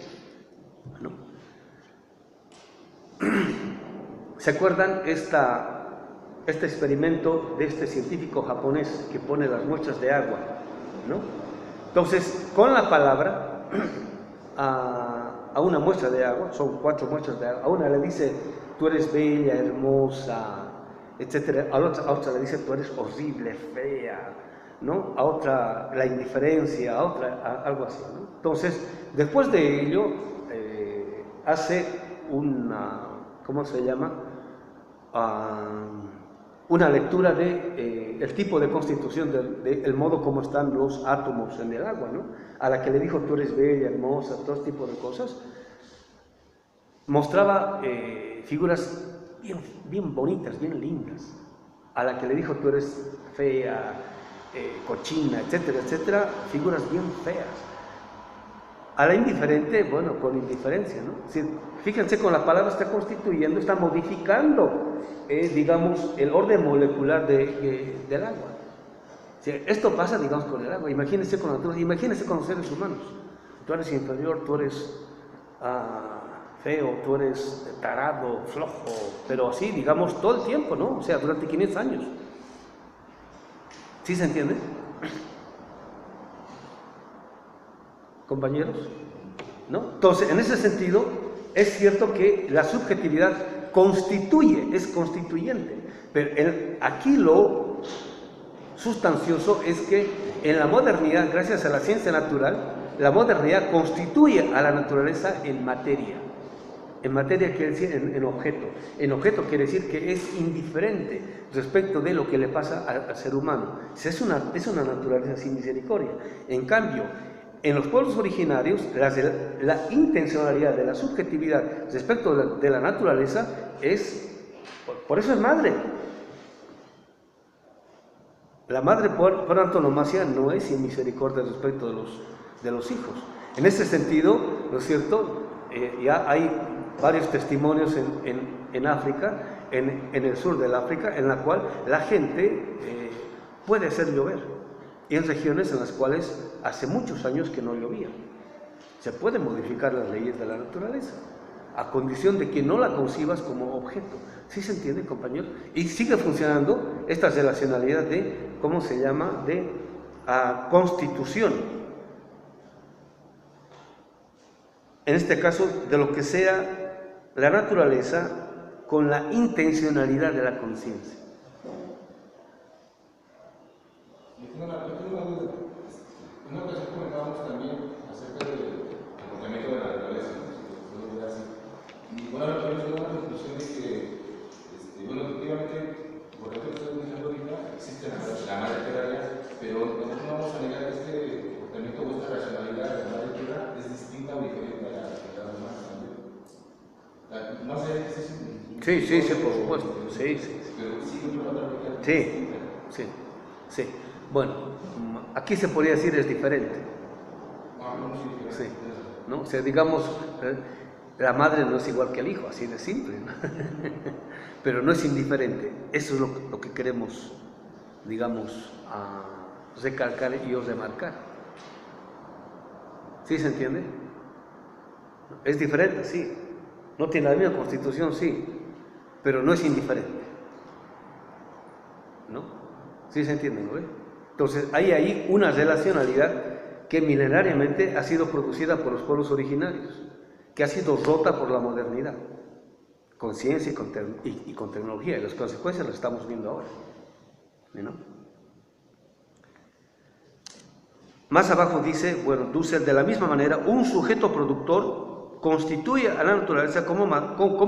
¿no? ¿Se acuerdan este experimento de este científico japonés que pone las muestras de agua, ¿no? Entonces, con la palabra, a una muestra de agua, son 4 muestras de agua, a una le dice, tú eres bella, hermosa, etcétera, a otra le dice, tú eres horrible, fea, ¿no? A otra la indiferencia, a otra algo así, ¿no? Entonces, después de ello, hace una, ¿cómo se llama? Una lectura de el tipo de constitución, del modo como están los átomos en el agua, ¿no? A la que le dijo, tú eres bella, hermosa, todo este tipo de cosas, mostraba figuras bien bonitas, bien lindas. A la que le dijo, tú eres fea, cochina, etcétera, etcétera, figuras bien feas. A la indiferente, bueno, con indiferencia, ¿no? Fíjense, con la palabra está constituyendo, está modificando, digamos, el orden molecular del agua. Esto pasa, digamos, con el agua. Imagínense con la naturaleza, imagínense con los seres humanos. Tú eres inferior, tú eres feo, tú eres tarado, flojo, pero así, digamos, todo el tiempo, ¿no? O sea, durante 500 años. ¿Sí se entiende? Compañeros, ¿no? Entonces, en ese sentido, es cierto que la subjetividad es constituyente, pero aquí lo sustancioso es que en la modernidad, gracias a la ciencia natural, la modernidad constituye a la naturaleza en materia. En materia quiere decir en objeto. En objeto quiere decir que es indiferente respecto de lo que le pasa al ser humano. Es una naturaleza sin misericordia. En cambio, en los pueblos originarios, la intencionalidad de la subjetividad respecto de la naturaleza por eso es madre. La madre por antonomasia no es sin misericordia respecto de los hijos. En ese sentido, ¿no es cierto? Ya hay varios testimonios en África, en el sur del África, en la cual la gente puede hacer llover. Y en regiones en las cuales hace muchos años que no llovía. Se pueden modificar las leyes de la naturaleza, a condición de que no la concibas como objeto. ¿Sí se entiende, compañeros? Y sigue funcionando esta relacionalidad de, ¿cómo se llama?, de constitución. En este caso, de lo que sea la naturaleza con la intencionalidad de la conciencia. Yo tengo una duda. En una ocasión comentábamos también acerca del comportamiento de la naturaleza, ¿no? Y bueno, yo llego a la conclusión de que, bueno, efectivamente, por ejemplo, ustedes me dijeron ahorita, existe la madre tierra, pero nosotros no vamos a negar que este comportamiento o esta racionalidad de la madre tierra es distinta o diferente a la tierra humana también. No sé si Sí, por supuesto. Sí. Pero sí, Sí. Bueno, aquí se podría decir es diferente. Sí, ¿no? O sea, digamos, la madre no es igual que el hijo, así de simple, ¿no? Pero no es indiferente. Eso es lo que queremos, digamos, recalcar y remarcar. ¿Sí se entiende? Es diferente, sí. No tiene la misma constitución, sí, pero no es indiferente. ¿No? ¿Sí se entiende, no? Entonces, hay ahí una relacionalidad que milenariamente ha sido producida por los pueblos originarios, que ha sido rota por la modernidad, con ciencia y con tecnología, y las consecuencias las estamos viendo ahora, ¿no? Más abajo dice, bueno, Dussel, de la misma manera, un sujeto productor constituye a la naturaleza como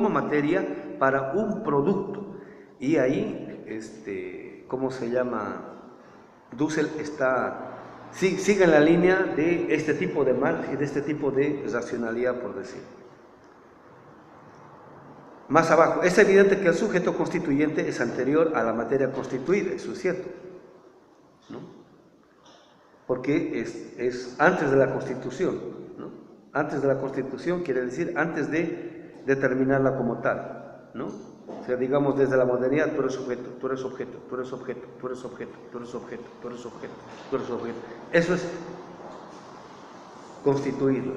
materia para un producto, y ahí, ¿cómo se llama? Dussel sigue en la línea de este tipo de Marx y de este tipo de racionalidad, por decir. Más abajo, es evidente que el sujeto constituyente es anterior a la materia constituida, eso es cierto, ¿no? Porque es antes de la Constitución, ¿no? Antes de la Constitución quiere decir antes de determinarla como tal, ¿no? O sea, digamos, desde la modernidad, tú eres objeto, tú eres objeto, tú eres objeto, tú eres objeto, tú eres objeto, tú eres objeto, tú eres objeto. Eso es constituirla.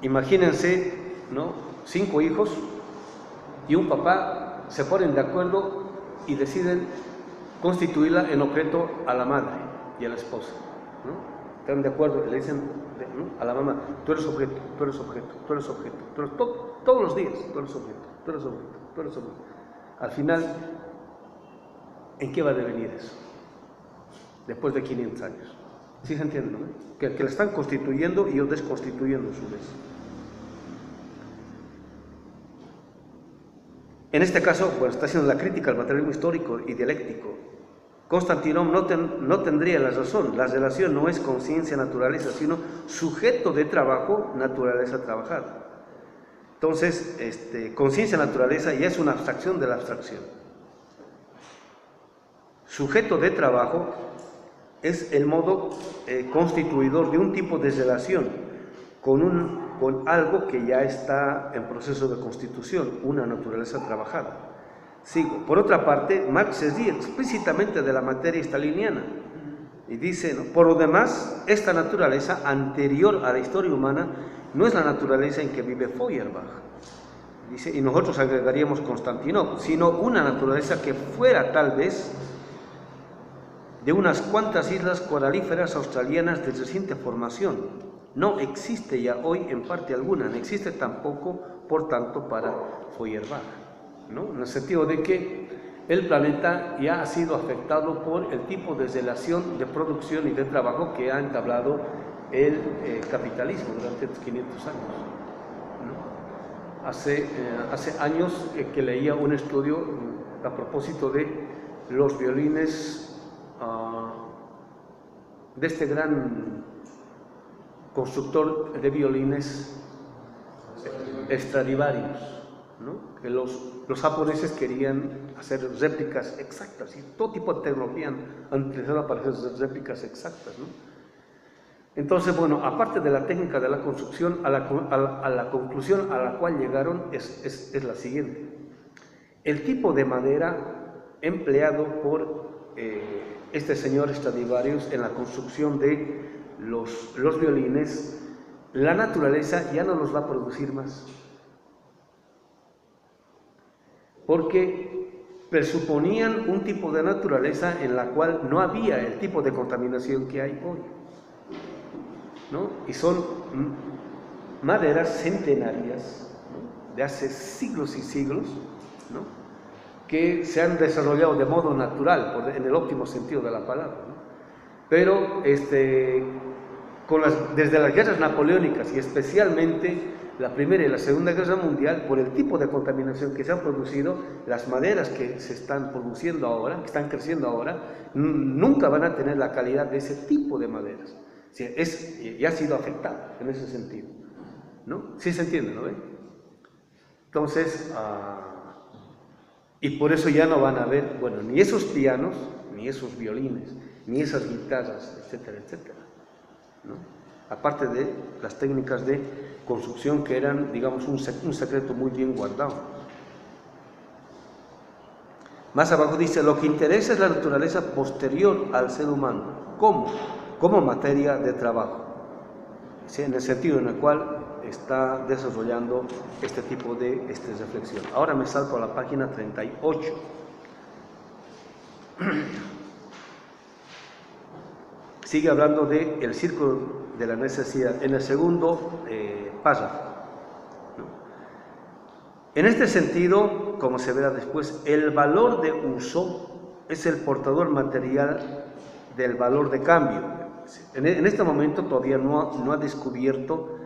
Imagínense, ¿no? 5 hijos y un papá se ponen de acuerdo y deciden constituirla en objeto a la madre y a la esposa, ¿no? Están de acuerdo y le dicen, ¿no?, a la mamá, tú eres objeto, tú eres objeto, tú eres objeto, tú eres todos los días, tú eres objeto, tú eres objeto, tú eres objeto. Al final, ¿en qué va a devenir eso? Después de 500 años. ¿Sí se entiende, no? Que la están constituyendo y o desconstituyendo a su vez. En este caso, bueno, está haciendo la crítica al materialismo histórico y dialéctico. Constantino no tendría la razón. La relación no es conciencia-naturaleza, sino sujeto de trabajo, naturaleza trabajada. Entonces, conciencia-naturaleza ya es una abstracción de la abstracción. Sujeto de trabajo es el modo constituidor de un tipo de relación con algo que ya está en proceso de constitución, una naturaleza trabajada. Sigo. Por otra parte, Marx se ríe explícitamente de la materia staliniana y dice, ¿no?, por lo demás, esta naturaleza anterior a la historia humana no es la naturaleza en que vive Feuerbach, dice, y nosotros agregaríamos Constantino, sino una naturaleza que fuera tal vez de unas cuantas islas coralíferas australianas de reciente formación. No existe ya hoy en parte alguna, no existe tampoco, por tanto, para Feuerbach, ¿no? En el sentido de que el planeta ya ha sido afectado por el tipo de relación de producción y de trabajo que ha entablado el capitalismo durante estos 500 años, ¿no? Hace años que leía un estudio a propósito de los violines de este gran constructor de violines, Stradivarius, ¿no? Que los japoneses querían hacer réplicas exactas y todo tipo de tecnología han utilizado para hacer réplicas exactas, ¿no? Entonces, bueno, aparte de la técnica de la construcción, a la conclusión a la cual llegaron es la siguiente. El tipo de madera empleado por este señor Stradivarius en la construcción de los violines, la naturaleza ya no los va a producir más, porque presuponían un tipo de naturaleza en la cual no había el tipo de contaminación que hay hoy, ¿no? Y son maderas centenarias, ¿no?, de hace siglos y siglos, ¿no?, que se han desarrollado de modo natural, en el óptimo sentido de la palabra, ¿no? Pero desde las guerras napoleónicas y especialmente la Primera y la Segunda Guerra Mundial, por el tipo de contaminación que se han producido, las maderas que se están produciendo ahora, que están creciendo ahora, nunca van a tener la calidad de ese tipo de maderas. O sea, ya ha sido afectada en ese sentido, ¿no? ¿Sí se entiende, no ve? Entonces, y por eso ya no van a ver, bueno, ni esos pianos, ni esos violines, ni esas guitarras, etcétera, etcétera, ¿no? Aparte de las técnicas de construcción que eran, digamos, un secreto muy bien guardado. Más abajo dice, lo que interesa es la naturaleza posterior al ser humano. ¿Cómo? Como materia de trabajo, ¿sí?, en el sentido en el cual está desarrollando este tipo de reflexión. Ahora me salto a la página 38. Sigue hablando del círculo de la necesidad en el segundo párrafo, ¿no? En este sentido, como se verá después, el valor de uso es el portador material del valor de cambio. En este momento todavía no ha descubierto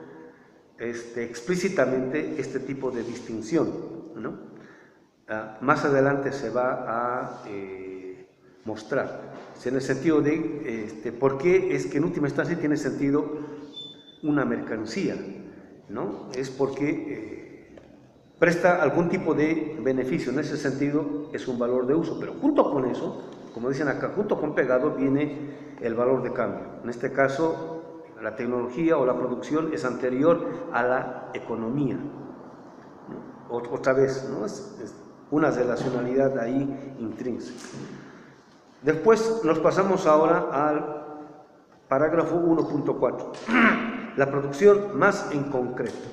explícitamente este tipo de distinción, ¿no? Más adelante se va a mostrar, en el sentido de por qué es que en última instancia tiene sentido una mercancía, ¿no? Es porque presta algún tipo de beneficio, en ese sentido es un valor de uso, pero junto con eso, como dicen acá, junto con pegado viene el valor de cambio. En este caso, la tecnología o la producción es anterior a la economía, ¿no? Otra vez, ¿no? Es una relacionalidad ahí intrínseca. Después nos pasamos ahora al parágrafo 1.4, la producción más en concreto.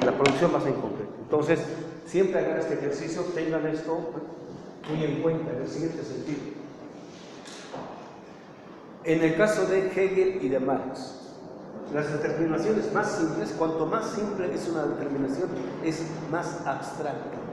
La producción más en concreto. Entonces, siempre hagan este ejercicio, tengan esto muy en cuenta en el siguiente sentido. En el caso de Hegel y de Marx, las determinaciones más simples, cuanto más simple es una determinación, es más abstracta.